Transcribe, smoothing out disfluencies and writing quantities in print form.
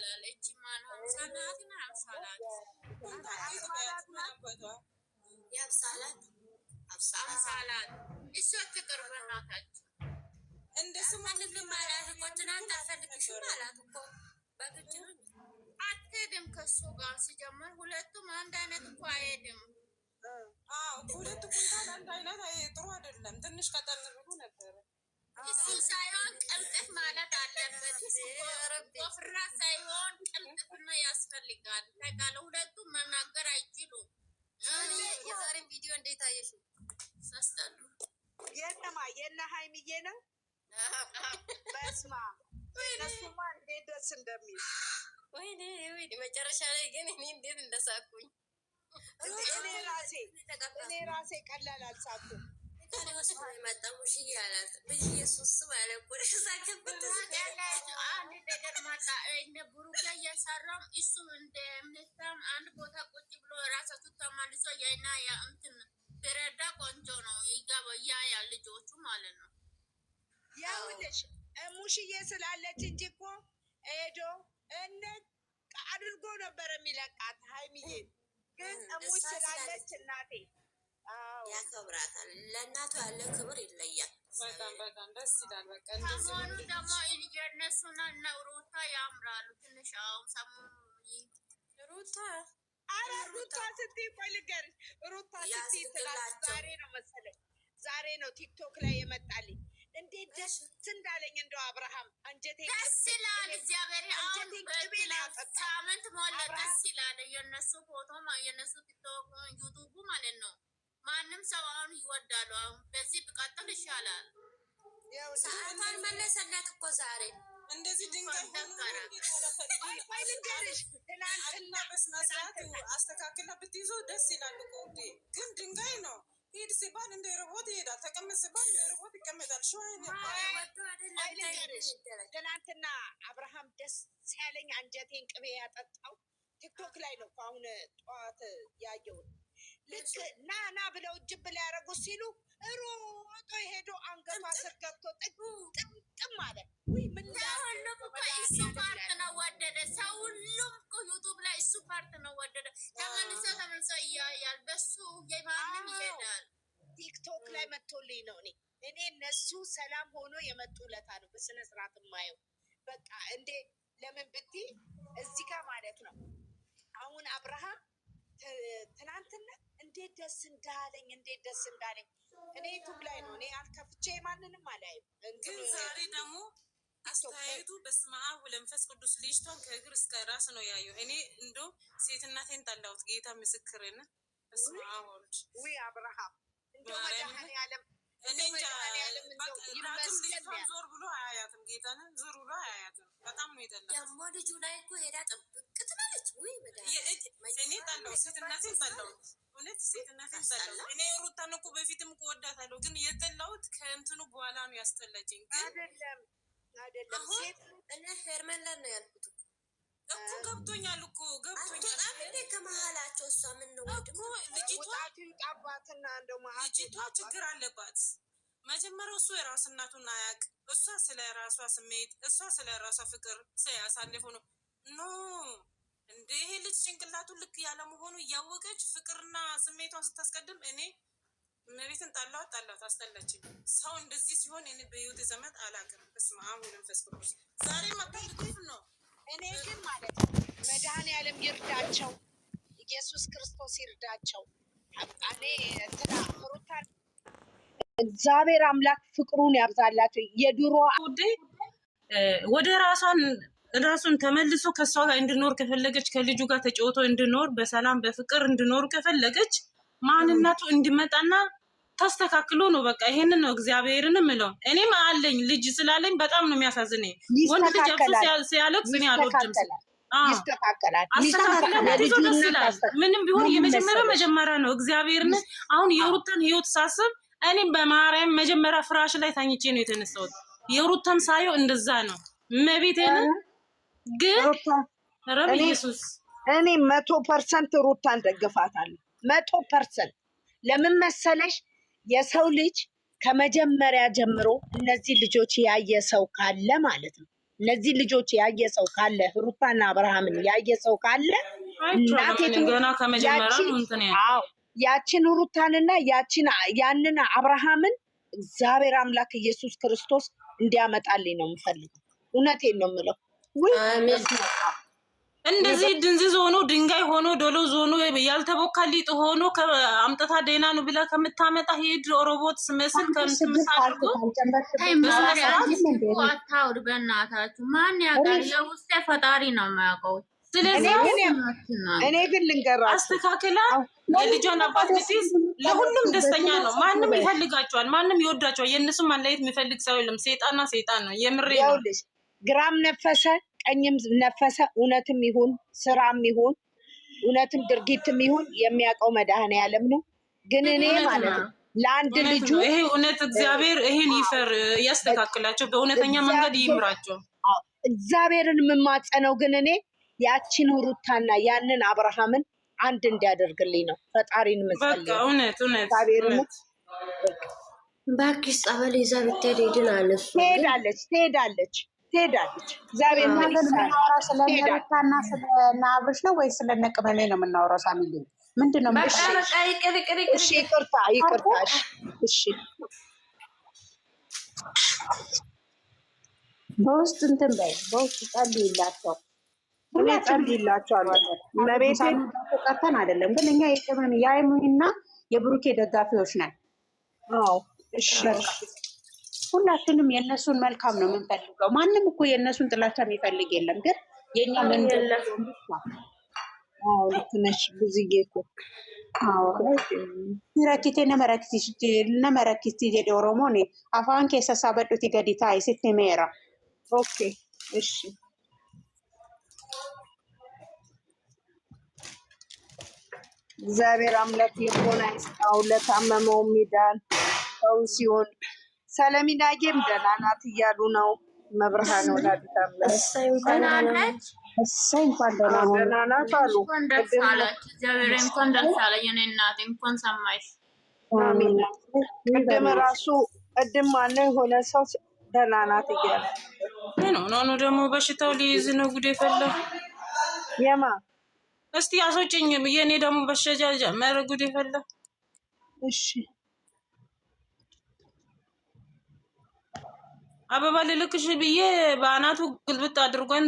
ይባላል። እቺ ማን ሀምሳላት እና ሀምሳላት ሀምሳላት እሷ ትቅርብ ናታችሁ እንደሱ ማለት ማለት እኮ ትናንት አልፈልግሽም አላት እኮ በግድ ነው። አትሄድም ከሱ ጋር ሲጀምር ሁለቱም አንድ አይነት እኮ አይሄድም። ሁለቱ ኩንታል አንድ አይነት ጥሩ አይደለም። ትንሽ ቀጠን ብሎ ነበረ። እሱ ሳይሆን ቅልጥፍ ማለት አለበት። ወፍራ ሳይሆን ቅልጥፍና ያስፈልጋል። ተቃለ ሁለቱም መናገር አይችሉም። የዛሬን ቪዲዮ እንዴት አየሽ? ሳስጠሉ የነማ የነ ሀይሚዬ ነው። በስማ እነሱማ እንዴት ደስ እንደሚል ወይኔ መጨረሻ ላይ ግን እኔ እንዴት እንደሳኩኝ እኔ ራሴ ቀላል አልሳኩም። ብሩኬ እየሰራም እሱም እንደምንታም አንድ ቦታ ቁጭ ብሎ ራሳቸው ተማልሶ ያይና ያ እንትን ብረዳ ቆንጆ ነው ያ ልጆቹ ማለት ነው። ያውልሽ ሙሽዬ ስላለች እንጂ እኮ ሄዶ እነ አድርጎ ነበር የሚለቃት ሀይሚዬ ግን ሙሽ ስላለች እናቴ ያከብራታል። ለእናቱ ያለ ክብር ይለያል። በጣም በጣም ደስ ይላል። በቃ ሰሞኑ ደግሞ የእነሱና እነ ሩታ ያምራሉ። ትንሽ አሁን ሰሞኑ ሩታ ስትይ ቆይ ልንገርሽ፣ ሩታ ስትይ ዛሬ ነው መሰለኝ ዛሬ ነው ቲክቶክ ላይ የመጣልኝ። እንዴት ደስ እንዳለኝ እንደው አብርሃም አንጀቴ ደስ ይላል። እግዚአብሔር አሁን ሳምንት ሞላ ደስ ይላል። የእነሱ ፎቶ የእነሱ ቲክቶክ ዩቱቡ ማለት ነው። ማንም ሰው አሁን ይወዳሉ። አሁን በዚህ ብቀጥል ይሻላል። ሰዓቷን መለሰላት እኮ ዛሬ እንደዚህ ድንጋይ ትናንትና በስነ ስርዓት አስተካክላ ብትይዞ ደስ ይላል እኮ ውዴ። ግን ድንጋይ ነው። ሂድ ሲባል እንደ ሮቦት ይሄዳል። ተቀመጥ ሲባል እንደ ሮቦት ይቀመጣል። ትናንትና አብርሃም ደስ ሲያለኝ አንጀቴን ቅቤ ያጠጣው ቲክቶክ ላይ ነው። አሁን ጠዋት ያየውን ልክ ና ብለው እጅብ ላይ ያደረጉት ሲሉ ሮጦ ሄዶ አንገቷ ስር ገብቶ ጥም አለ። ሁሉም እኮ እሱ ፓርት ነው ወደደ። ሰው ሁሉም እኮ ዩቱብ ላይ እሱ ፓርት ነው ወደደ። ተመልሶ እያያል በሱ የማንም ይሄዳል። ቲክቶክ ላይ መጥቶልኝ ነው እኔ እነሱ ሰላም ሆኖ የመጡ ለታ ነው በስነ ስርዓት የማየው። በቃ እንዴ ለምን ብትይ እዚህ ጋር ማለት ነው አሁን አብርሃም ትናንትና እንዴት ደስ እንዳለኝ እኔ ዩቱብ ላይ ነው እኔ አልከፍቼ ማንንም አላየም። ግን ዛሬ ደግሞ አስተያየቱ በስመ አብ ወመንፈስ ቅዱስ ልጅቷን ከእግር እስከ ራስ ነው ያየው። እኔ እንደው ሴትነቴን ጠላሁት። ጌታ ምስክሬን በስመ አብ ወልድ ወይ አብርሃም እንደው መድኃኒዓለም እኔ እንጃ ዳግም ልጅቷን ዞር ብሎ አያያትም። ጌታን ዞር ብሎ አያያትም። በጣም ነው የጠላሁት። ደግሞ ልጁ ላይ እኮ ሄዳ ጥብቅ ትላለች። ወይ እኔ ጠላሁት። ሴትነቴን ጠላሁት። እውነት ሴትነቴን ጠላሁት። እኔ ሩታን እኮ በፊትም እኮ ወዳታለሁ። ግን የጠላሁት ከእንትኑ በኋላ ነው ያስጠላችኝ። ግን አይደለም እኔ ሄርሜላን ነው ያልኩት እኮ ገብቶኛል። እንዴ ከመሀላቸው እሷ ምን ነው እኮ ልጅቷ ችግር አለባት። መጀመሪያው እሱ የራስ እናቱን አያውቅ። እሷ ስለ ራሷ ስሜት፣ እሷ ስለ ራሷ ፍቅር ያሳለፈ ነው። ኖ እንደ ይሄ ልጅ ጭንቅላቱ ልክ ያለ መሆኑ እያወቀች ፍቅርና ስሜቷን ስታስቀድም እኔ እመቤትን ጠላሁት አስጠላችኝ። ሰው እንደዚህ ሲሆን እኔ በህይወት ዘመን አላውቅም። በስመ አብ ወመንፈስ ቅዱስ ዛሬ ማታልኩት ነው። እኔ ግን ማለት መድኃኒዓለም ይርዳቸው፣ ኢየሱስ ክርስቶስ ይርዳቸው። እኔ ሩታን እግዚአብሔር አምላክ ፍቅሩን ያብዛላቸው። የድሮ ወደ ራሱን ተመልሶ ከሷ ጋር እንድኖር ከፈለገች ከልጁ ጋር ተጫውቶ እንድኖር በሰላም በፍቅር እንድኖር ከፈለገች ማንነቱ እንዲመጣና ተስተካክሎ ነው። በቃ ይሄንን ነው እግዚአብሔርን ምለው። እኔም አለኝ ልጅ ስላለኝ በጣም ነው የሚያሳዝነኝ። ወንድ ልጅ ሲያለቅስ እኔ አልወድም። ይስተካከላል። ምንም ቢሆን የመጀመሪያ ነው። እግዚአብሔርን አሁን የሩታን ህይወት ሳስብ እኔም በማርያም መጀመሪያ ፍራሽ ላይ ታኝቼ ነው የተነሳሁት። የሩታን ሳየው እንደዛ ነው መቤቴን። ግን ረብ ኢየሱስ እኔ 100% ሩታን ደግፋታለሁ። 100% ለምን መሰለሽ? የሰው ልጅ ከመጀመሪያ ጀምሮ እነዚህ ልጆች ያየ ሰው ካለ ማለት ነው እነዚህ ልጆች ያየ ሰው ካለ ሩታና አብርሃምን ያየ ሰው ካለ ያችን ሩታንና ያንን አብርሃምን እግዚአብሔር አምላክ ኢየሱስ ክርስቶስ እንዲያመጣልኝ ነው የምፈልገው። እውነቴን ነው የምለው። እንደዚህ ድንዝዝ ሆኖ ድንጋይ ሆኖ ዶሎዝ ሆኖ ያልተቦካ ሊጥ ሆኖ አምጥታ ደህና ነው ብላ ከምታመጣ ሄድ ሮቦት ስመስል ከምትምታርጉ አታውድ በእናታችሁ። ማን ያውቃል? የውስጥ ፈጣሪ ነው የማያውቀው። ስለዚህ እኔ ግን ልንገራችሁ አስተካክላ የልጇን አባት ቢሲስ ለሁሉም ደስተኛ ነው። ማንም ይፈልጋቸዋል፣ ማንም ይወዳቸዋል። የእነሱም ማለየት የሚፈልግ ሰው የለም። ሰይጣንና ሰይጣን ነው። የምሬ ነው። ግራም ነፈሰ ቀኝም ነፈሰ፣ እውነትም ይሁን ስራም ይሁን እውነትም ድርጊትም ይሁን የሚያውቀው መድኃኔዓለም ነው። ግን እኔ ማለት ነው ለአንድ ልጁ ይሄ እውነት እግዚአብሔር ይሄን ይፈር ያስተካክላቸው፣ በእውነተኛ መንገድ ይምራቸው። እግዚአብሔርን የምማጸነው ግን እኔ ያቺን ሩታና ያንን አብርሃምን አንድ እንዲያደርግልኝ ነው ፈጣሪን መስለኝ። በቃ እውነት ባክስ ጸበል ይዛ ብትሄድ ይድናል። እሱ ትሄዳለች። እግዚአብሔር ስለነሩታና ስለና አብርሽ ነው ወይስ ስለነቅመሜ ነው የምናወራው? ሳሚል ምንድን ነው? እሺ ይቅርታ። እሺ በውስጥ እንትን በይ፣ በውስጥ ጸልይላቸው። ጸልይላቸዋለሁ። ለቤቴ ቀርተን አይደለም ግን እኛ የቅመሜ የአይሙና የብሩኬ ደጋፊዎች ነን። እሺ ሁላችንም የእነሱን መልካም ነው የምንፈልገው። ማንም እኮ የእነሱን ጥላቻ የሚፈልግ የለም። ግን የኛ ምን ልክ ነሽ ብዙዬ እኮ ረኪቴ ነመረኪቲ ጀዴ ኦሮሞን አፋን ኬሰሳ በዱቲ ገዲታ ይስት ሜራ ኦኬ እሺ እግዚአብሔር አምላክ ልቦና ይስጣው፣ ለታመመው ሚዳን ሰው ሲሆን ሰለሚናጌም ደህና ናት እያሉ ነው። መብርሃን ወላዲተ አምላክ እንኳን ደህና ናት አሉ። እግዚአብሔር እንኳን ደስ አለሽ የኔ እናት፣ እንኳን ሰማሽ። አሜን። ቅድም ማነው የሆነ ሰው ደህና ናት እያለ ነው ደግሞ በሽታው ሊይዝ ነው። ጉዴ ፈላ የማ እስቲ አሶጭኝ ብዬ እኔ ደግሞ በሸጃ ጀመረ። ጉዴ ፈላ። እሺ አበባ ልልክሽ ብዬ በአናቱ ግልብጥ አድርጎን